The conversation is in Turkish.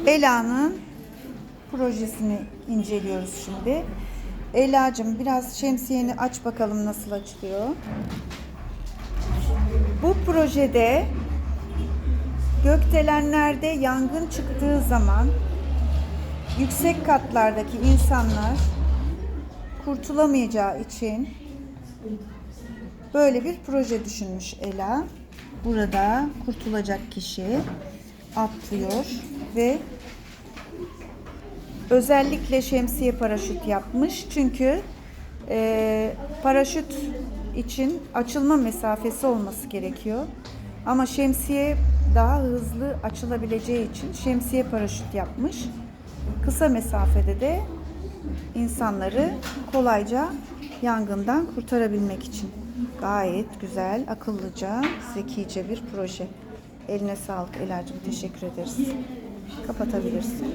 Ela'nın projesini inceliyoruz şimdi. Ela'cığım biraz şemsiyeni aç bakalım nasıl açılıyor. Bu projede gökdelenlerde yangın çıktığı zaman yüksek katlardaki insanlar kurtulamayacağı için böyle bir proje düşünmüş Ela. Burada kurtulacak kişi atlıyor ve özellikle şemsiye paraşüt yapmış. Çünkü paraşüt için açılma mesafesi olması gerekiyor. Ama şemsiye daha hızlı açılabileceği için şemsiye paraşüt yapmış. Kısa mesafede de insanları kolayca yangından kurtarabilmek için. Gayet güzel, akıllıca, zekice bir proje. Eline sağlık Ela'cığım. Teşekkür ederiz. Kapatabilirsin.